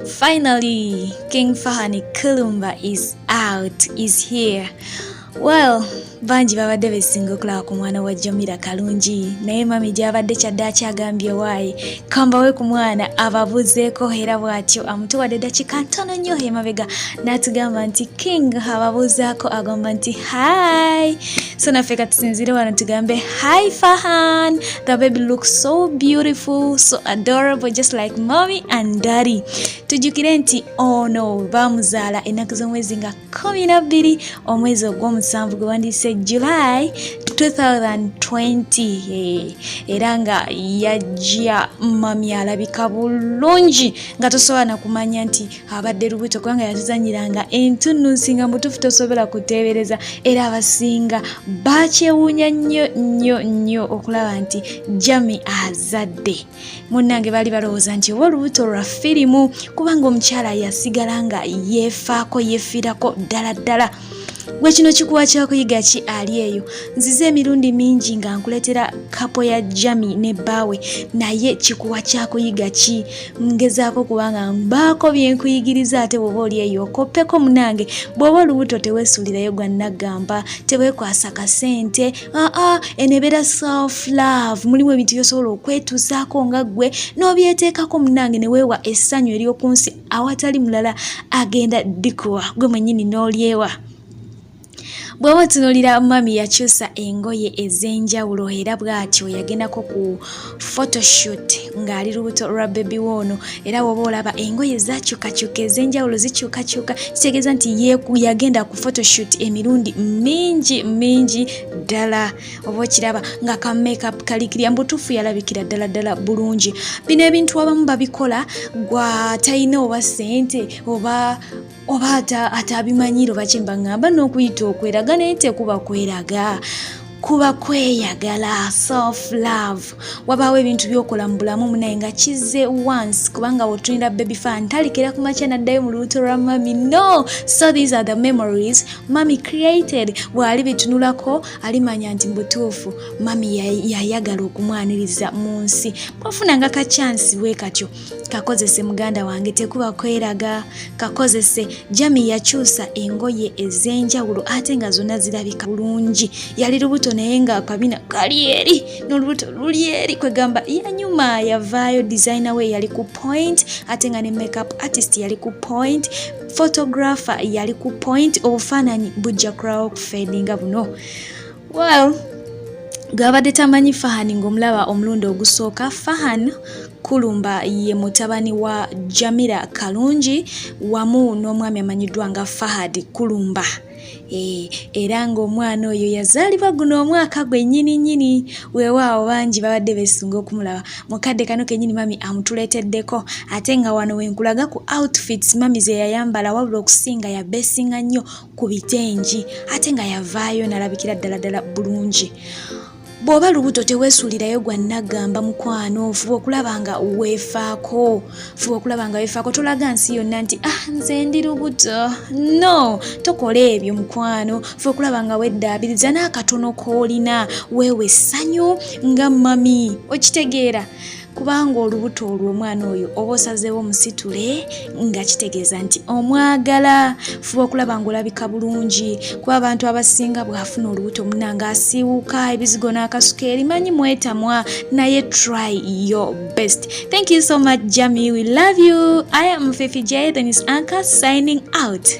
Finally, King Fahad Kulumba is here. Well, banji babadde besinga okulaba ku mwana wa Jamirah Kalungi naye mami gyabadde kyadde akyagambye waayi kambawe ku mwana ababuzeeko era bw'atyo amutuwadde eddakiika ntono nnyo emabega n'atugamba nti King ababuuzaako agamba nti hi. So naffe katusinzire wano tugambe hi Fahad, the baby looks so beautiful, so adorable, just like mommy and daddy. Tujjukire nti ono baamuzaala ennaku z'omwezi nga 12 omwezi ogw'omusanvu gwe wandiise July 2020 era nga yajja mami alabika bulungi nga tosobola na kumanya nti abadde lubuto kubanga yatuzanyiranga Entununsi nga mutuufu tosobola kuteebereza era abasinga bakyewuunya nnyo okulaba nti Jami azadde. Munnange baali balowooza nti oba olubuto lwa firimu kubanga omukyala yasigala nga yefiirako ddala. Gwe kino kikuwa kyakuyiga ki ali eyo? Nzize emirundi mingi nga nkuletera kapo ya Jami ne bbaawe naye kikuwa kyakuyiga ki? Ngezaako kubanga mbaako byenkuyigiriza ate bw'oba oli eyo okoppeko munange. Bw'oba olubuto teweesuulirayo gwa nagamba, teweekwasa kasente, enebeera self love, mulimu ebintu byosobola okwetuusaako nga ggwe n'obyeteekako munange ne weewa essanyu ery'oku nsi awatali mulala agenda dikuwa gwe mwennyini n'olyewa. Bw'oba tunuulira mami yakyusa engoye ez'enjawulo era bw'atyo yagendako ku photoshoot ng'ali lubuto lwa baby woono era bw'oba olaba engoye zakyukakyuka ez'enjawulo zikyukakyuka kitegeeza nti yagenda ku photoshoot emirundi mingi ddala. Oba okiraba nga ka makeup kalikirya mbutuufu yalabikira ddala bulungi. Bino ebintu abamu babikola gwa talina oba ssente oba atabimanyire oba kyemba ngamba n'okuyita okweraga naye tekuba kweraga, kuba kweyagala, self love. Wabaawo ebintu by'okola mu bulamu munaye nga kizze once kubanga bw'otunira Baby Farhan talikira ku makya n'addayo mu lubuto lwa mami. No, so these are the memories mami created. Bw'ali bitunulako alimanya nti mbutuufu mami yayagala okumwaniriza mu nsi. Bw'ofunanga ka chance bwe katyo kakozese muganda wange, tekuba kweraga, kakozese. Jami yakyusa engoye ez'enjawulo ate nga zonna zirabika bulungi. Yali lubuto naye nga akabina kali eri n'olubuto luli eri kwegamba yanyuma yavaayo. Designer we yali ku point ate nga ne makeup artist yali ku point, photographer yali ku point, obufaananyi bujja kulawo okufeedinga buno. Well, gwabadde tamanyi Fahad ng'omulaba omulundi ogusooka, Fahad Kulumba ye mutabani wa Jamirah Kalungi wamu n'omwami amanyiddwa nga Fahad Kulumba. Era ng'omwana oyo yazaalibwa guno omwaka gwe nnyini weewaawo bangi babadde beesunga okumulaba. Mukadde kano kennyini mami amutuleeteddeko ate nga wano wenkulaga ku outfits mami ze yayambala wabula okusinga yabeesinga nnyo ku bitengi ate nga yavaayo n'alabikira ddala bulungi. Bw'oba lubuto teweesuulirayo gwa nagamba mukwano, fuba okulaba nga weefaako, tolaga nsi yonna nti nze ndi lubuto. No, tokola ebyo mukwano, fuba okulaba nga weddaabiriza n'akatono k'olina weewe essanyu nga mami, okitegeera kubanga olubuto olwo omwana oyo oba osazeewo omusitule nga kitegeeza nti omwagala. Fuba okulaba ng'olabika bulungi kuba abantu abasinga bw'afuna olubuto munanga asiiwuka ebizigo n'akasukeeri, manyi mwetamwa naye try your best. Thank you so much Jami, we love you. I am Phiphie, then is Anchor signing out.